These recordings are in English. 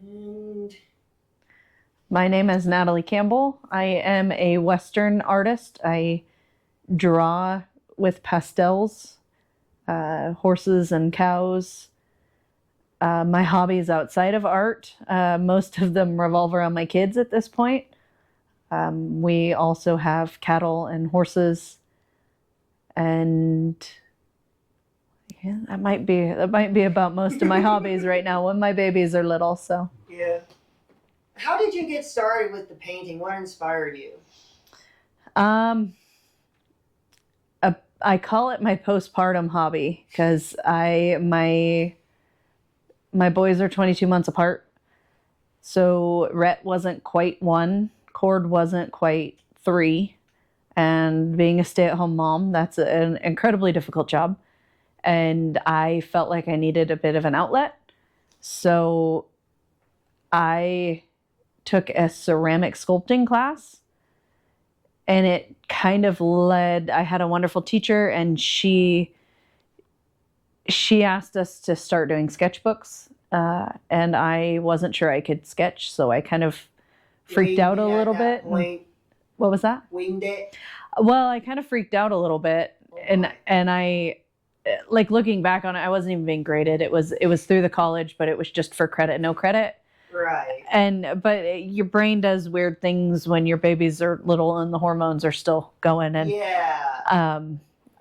And My name is Natalie Campbell. I am a Western artist. I draw with pastels, horses and cows. My hobbies outside of art, most of them revolve around my kids at this point. We also have cattle and horses, and yeah, that might be about most of my hobbies right now when my babies are little. So yeah. How did you get started with the painting? What inspired you? um, I call it my postpartum hobby because my boys are 22 months apart. So Rhett wasn't quite 1, Cord wasn't quite 3, and being a stay-at-home mom, that's an incredibly difficult job. And I felt like I needed a bit of an outlet. So I took a ceramic sculpting class, and it kind of led, I had a wonderful teacher, and she asked us to start doing sketchbooks, and I wasn't sure I could sketch, so I kind of freaked out a little bit. What was that? Winged it? Well, I kind of freaked out a little bit, and I, like, looking back on it, I wasn't even being graded. It was through the college, but it was just for credit, no credit. Right. But your brain does weird things when your babies are little and the hormones are still going. And yeah.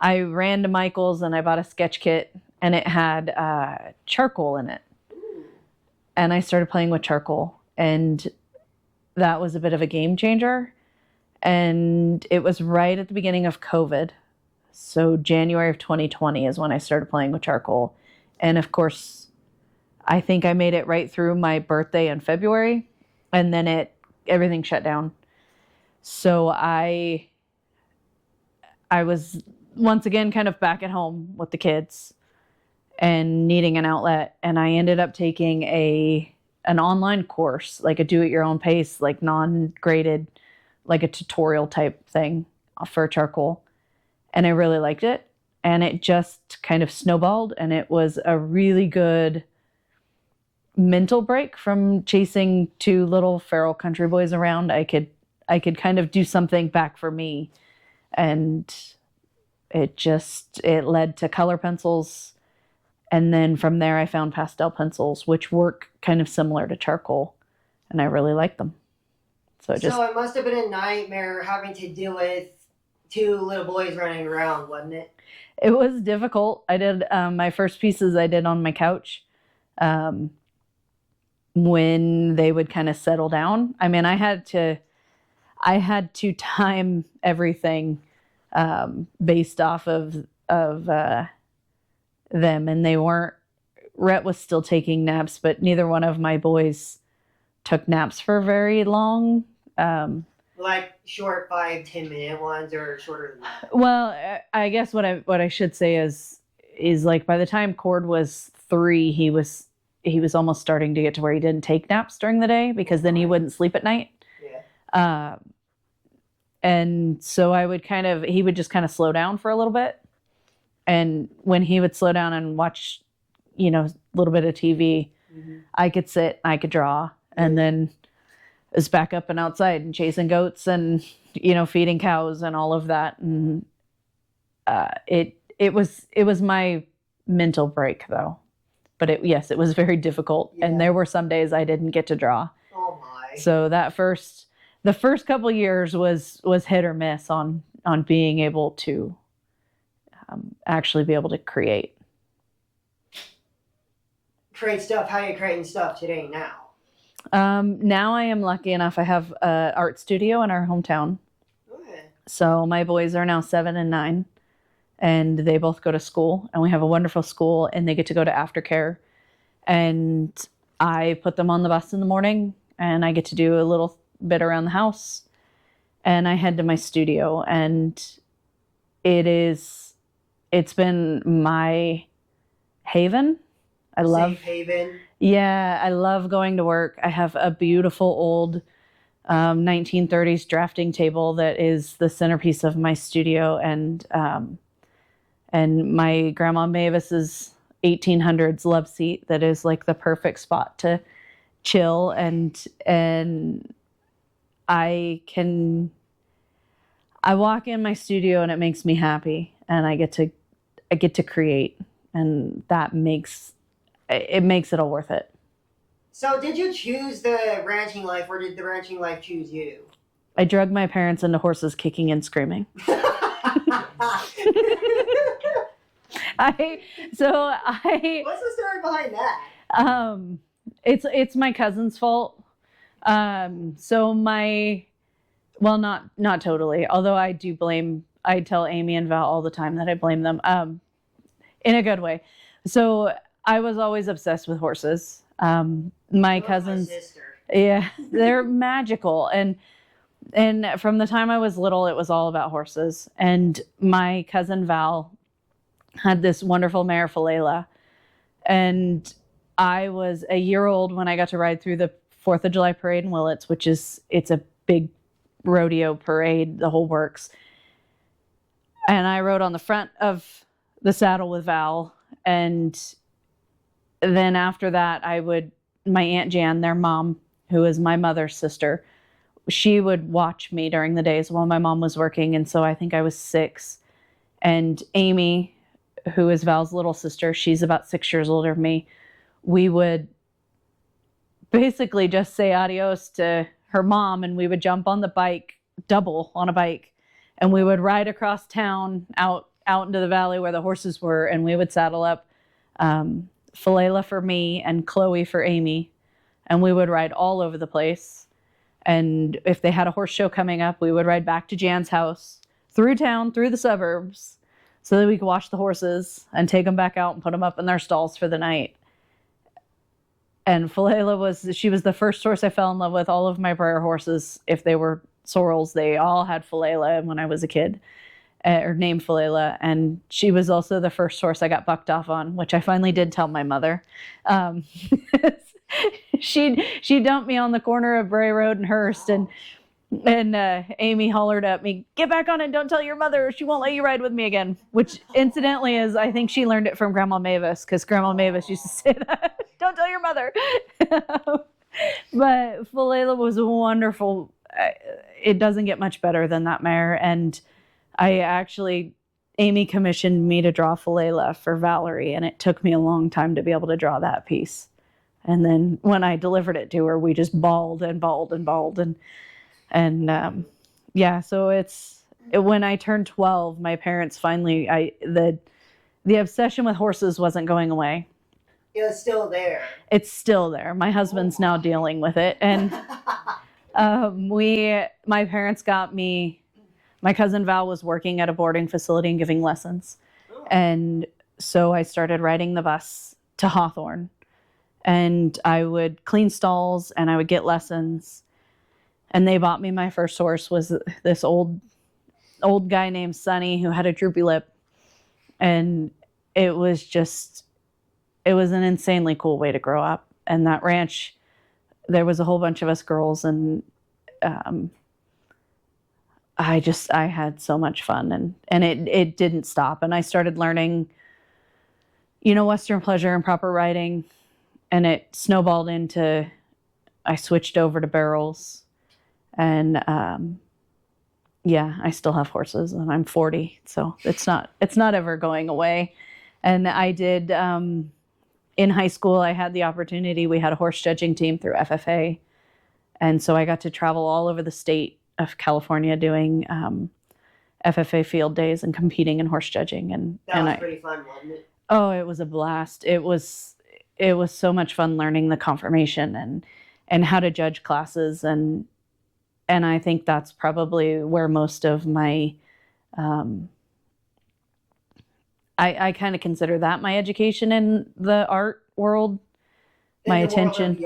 I ran to Michael's and I bought a sketch kit, and it had charcoal in it. Ooh. And I started playing with charcoal, and that was a bit of a game changer. And it was right at the beginning of COVID. So January of 2020 is when I started playing with charcoal. And of course, I think I made it right through my birthday in February, and then everything shut down. So I was once again kind of back at home with the kids and needing an outlet, and I ended up taking an online course, like a do-it-your-own pace, like non-graded, like a tutorial type thing for charcoal, and I really liked it, and it just kind of snowballed, and it was a really good mental break from chasing 2 little feral country boys around. I could kind of do something back for me, and it led to color pencils. And then from there, I found pastel pencils, which work kind of similar to charcoal, and I really like them. So it must have been a nightmare having to deal with 2 little boys running around, wasn't it? It was difficult. I did my first pieces I did on my couch when they would kind of settle down. I mean, I had to time everything based off of them, and they weren't. Rhett was still taking naps, but neither one of my boys took naps for very long. Like short 5-10 minute ones, or shorter than that? Well, I guess what I should say is like by the time Cord was 3, he was almost starting to get to where he didn't take naps during the day, because then he wouldn't sleep at night. Yeah. And so he would just kind of slow down for a little bit. And when he would slow down and watch, a little bit of TV, mm-hmm. I could sit, I could draw, and then it was back up and outside and chasing goats and, feeding cows and all of that. And it was my mental break, though. But it was very difficult. Yeah. And there were some days I didn't get to draw. Oh my. So the first couple years was hit or miss on being able to actually be able to create stuff. How are you creating stuff today now? Now I am lucky enough. I have an art studio in our hometown. Okay. So my boys are now 7 and 9, and they both go to school, and we have a wonderful school, and they get to go to aftercare. And I put them on the bus in the morning, and I get to do a little bit around the house, and I head to my studio, and it's been my haven. Safe haven. Yeah, I love going to work. I have a beautiful old 1930s drafting table that is the centerpiece of my studio, and my grandma Mavis's 1800s love seat that is like the perfect spot to chill, and I walk in my studio and it makes me happy, and I get to create, and that makes it all worth it. So did you choose the ranching life, or did the ranching life choose you? I drug my parents into horses kicking and screaming. What's the story behind that? It's my cousin's fault. Not totally. Although I tell Amy and Val all the time that I blame them, in a good way. So I was always obsessed with horses. My cousins, my sister. Yeah, they're magical. And from the time I was little, it was all about horses. And my cousin Val had this wonderful mare, Philela. And I was a year old when I got to ride through the 4th of July parade in Willits, it's a big rodeo parade, the whole works. And I rode on the front of the saddle with Val. And then after that, my Aunt Jan, their mom, who is my mother's sister, she would watch me during the days while my mom was working. And so I think I was 6. And Amy, who is Val's little sister, she's about 6 years older than me, we would basically just say adios to her mom, and we would jump on the bike, double on a bike, and we would ride across town out into the valley where the horses were, and we would saddle up Philela for me and Chloe for Amy, and we would ride all over the place. And if they had a horse show coming up, we would ride back to Jan's house, through town, through the suburbs, so that we could wash the horses and take them back out and put them up in their stalls for the night. And Philela was the first horse I fell in love with. All of my prior horses, if they were sorrels, they all had Philela when I was a kid, or named Philela. And she was also the first horse I got bucked off on, which I finally did tell my mother. She dumped me on the corner of Bray Road and Hearst, and Amy hollered at me, "Get back on it, don't tell your mother, she won't let you ride with me again," which incidentally is, I think she learned it from Grandma Mavis, because Grandma Mavis used to say that, "Don't tell your mother." But Philela was wonderful. It doesn't get much better than that mare. And Amy commissioned me to draw Philela for Valerie, and it took me a long time to be able to draw that piece. And then when I delivered it to her, we just bawled and bawled and bawled. So when I turned 12, my parents finally, the obsession with horses wasn't going away. It was still there. It's still there. My husband's now dealing with it. And my parents got me, my cousin Val was working at a boarding facility and giving lessons. Oh. And so I started riding the bus to Hawthorne. And I would clean stalls and I would get lessons. And they bought me my first horse, was this old guy named Sonny, who had a droopy lip. And it was an insanely cool way to grow up. And that ranch, there was a whole bunch of us girls, and I had so much fun, and it didn't stop. And I started learning, Western pleasure and proper riding, and it snowballed into, I switched over to barrels. And I still have horses, and I'm 40, so it's not ever going away. And I did, in high school, I had the opportunity, we had a horse judging team through FFA. And so I got to travel all over the state of California doing FFA field days and competing in horse judging. And that was pretty fun, wasn't it? Oh, it was a blast. It was so much fun learning the conformation and how to judge classes. And I think that's probably where most of my, I kind of consider that my education in the art world, my attention.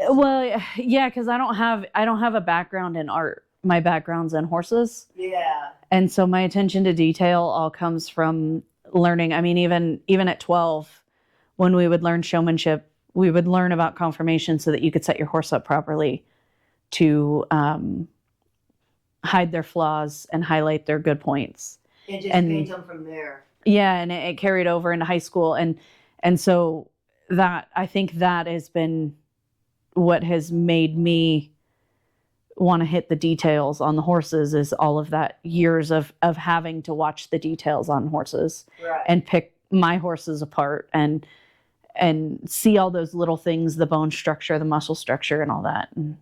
Well, yeah, because I don't have a background in art. My background's in horses. Yeah. And so my attention to detail all comes from learning. I mean, even at 12, when we would learn showmanship, we would learn about conformation so that you could set your horse up properly to hide their flaws and highlight their good points. And just paint them from there. Yeah, and it carried over into high school. And so that, I think that has been has made me want to hit the details on the horses is all of that years of having to watch the details on horses and pick my horses apart and see all those little things, the bone structure, the muscle structure, and all that. And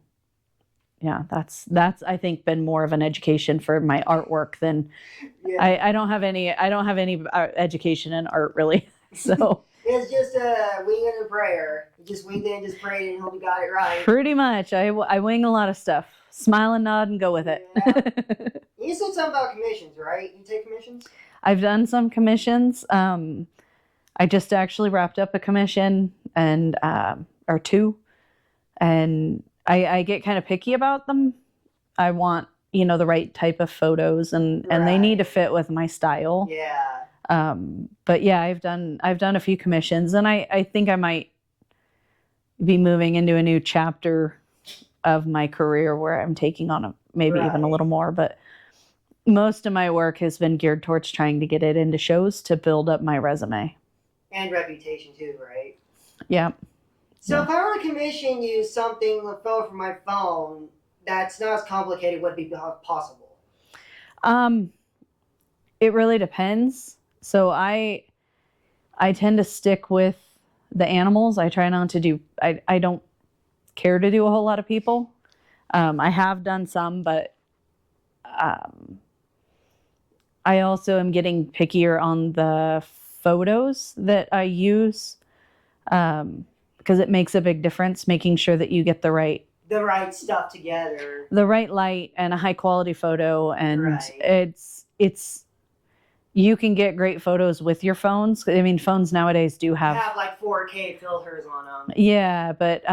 yeah, that's I think been more of an education for my artwork than I don't have any education in art really. So it's just a wing and a prayer. You just winged it and just prayed and hope you got it right. Pretty much. I wing a lot of stuff. Smile and nod and go with it. Yeah. You said something about commissions, right? You take commissions? I've done some commissions. I just actually wrapped up a commission and or two, and I get kind of picky about them. I want, the right type of photos and they need to fit with my style. Yeah. But yeah, I've done a few commissions, and I think I might be moving into a new chapter of my career where I'm taking on maybe even a little more, but most of my work has been geared towards trying to get it into shows to build up my resume. And reputation too, right? Yeah. So if I were to commission you something, a photo from my phone, that's not as complicated, would it be possible? It really depends. So I tend to stick with the animals. I try not to do, I don't care to do a whole lot of people. I have done some, but I also am getting pickier on the photos that I use, because it makes a big difference making sure that you get the right stuff together, the right light and a high quality photo. And it's you can get great photos with your phones. I mean, phones nowadays do have like 4K filters on them. Yeah, but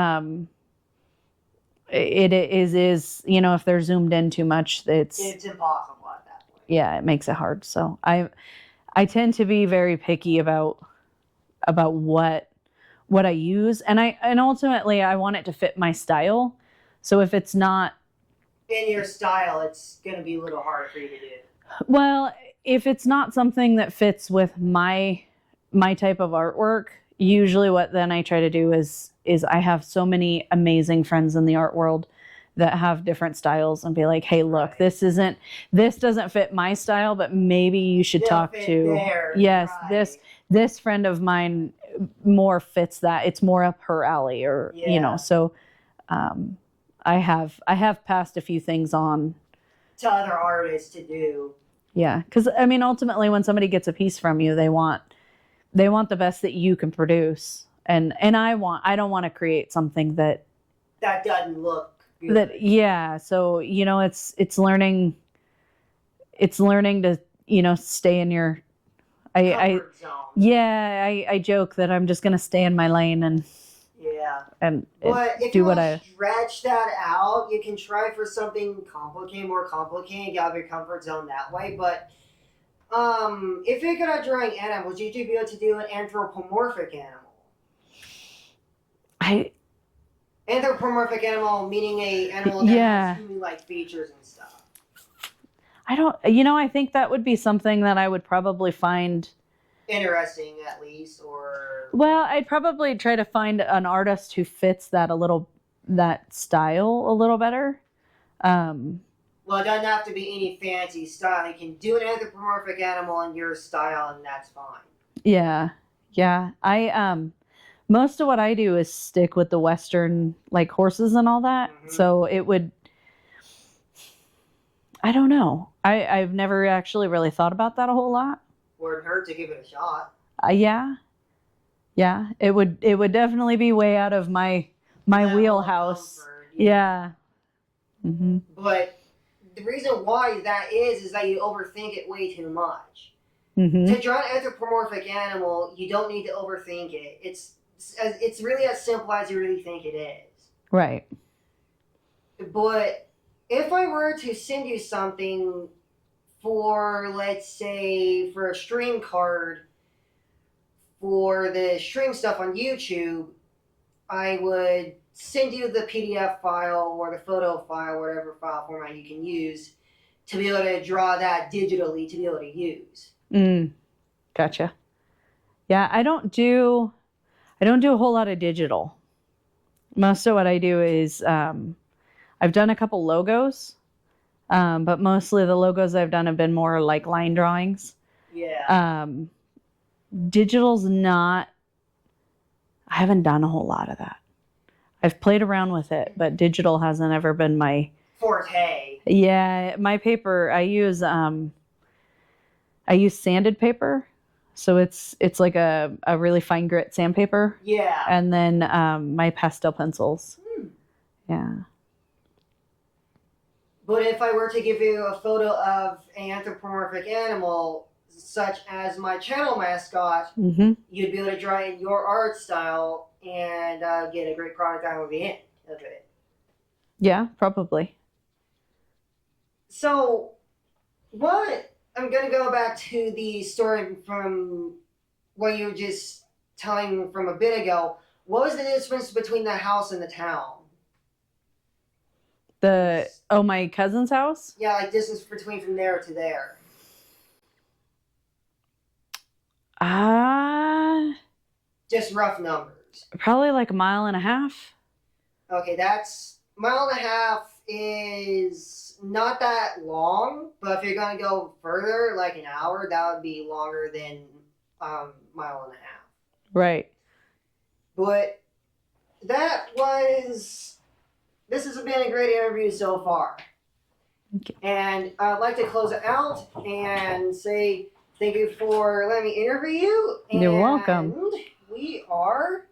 it is if they're zoomed in too much, it's impossible at that point. Yeah, it makes it hard. So I tend to be very picky about what I use, and ultimately I want it to fit my style. So if it's not in your style, it's going to be a little harder for you to do. Well, if it's not something that fits with my type of artwork, usually what then I try to do is I have so many amazing friends in the art world that have different styles, and be like, hey, look, this doesn't fit my style, but maybe you should talk to this friend of mine more fits that. It's more up her alley, or so I have passed a few things on to other artists to do. Yeah, because I mean, ultimately, when somebody gets a piece from you, they want the best that you can produce, and I don't want to create something that doesn't look good. So it's learning to stay in your comfort zone. I joke that I'm just gonna stay in my lane and but if you stretch that out, you can try for something more complicated, get out of your comfort zone that way. But if you're good at drawing animals, would you be able to do an anthropomorphic animal? Anthropomorphic animal meaning a animal that has human-like features and stuff. I think that would be something that I would probably find interesting, at least, or I'd probably try to find an artist who fits that style a little better. Well, it doesn't have to be any fancy style. You can do an anthropomorphic animal in your style, and that's fine. Yeah. I most of what I do is stick with the Western, like horses and all that. Mm-hmm. So it would. I don't know. I've never actually really thought about that a whole lot. Wouldn't hurt to give it a shot. Yeah. It would definitely be way out of my wheelhouse. Yeah. Mm-hmm. But the reason why that is that you overthink it way too much. Mm-hmm. To draw an anthropomorphic animal, you don't need to overthink it. It's really as simple as you really think it is. Right. But if I were to send you something for, let's say, for a stream card for the stream stuff on YouTube, I would send you the PDF file or the photo file, whatever file format you can use, to be able to draw that digitally to be able to use. Gotcha. Yeah, I don't do a whole lot of digital. most of what I do is I've done a couple logos, but mostly the logos I've done have been more like line drawings. Yeah. Digital's not, I haven't done a whole lot of that. I've played around with it, but digital hasn't ever been my forte. Yeah, my paper I use sanded paper. So it's like a really fine grit sandpaper. Yeah. And then my pastel pencils. Yeah. But if I were to give you a photo of an anthropomorphic animal, such as my channel mascot, Mm-hmm. you'd be able to draw in your art style and get a great product out of the end of it. Yeah, probably. So, I'm going to go back to the story from what you were just telling from a bit ago. What was the difference between the house and the town? My cousin's house? Yeah, like distance between from there to there. Just rough numbers. Probably like a mile and a half. Okay, that's mile and a half is not that long, but if you're gonna go further, like an hour, that would be longer than mile and a half. Right. But this has been a great interview so far. Thank you. And I'd like to close it out and say thank you for letting me interview you. You're welcome. We are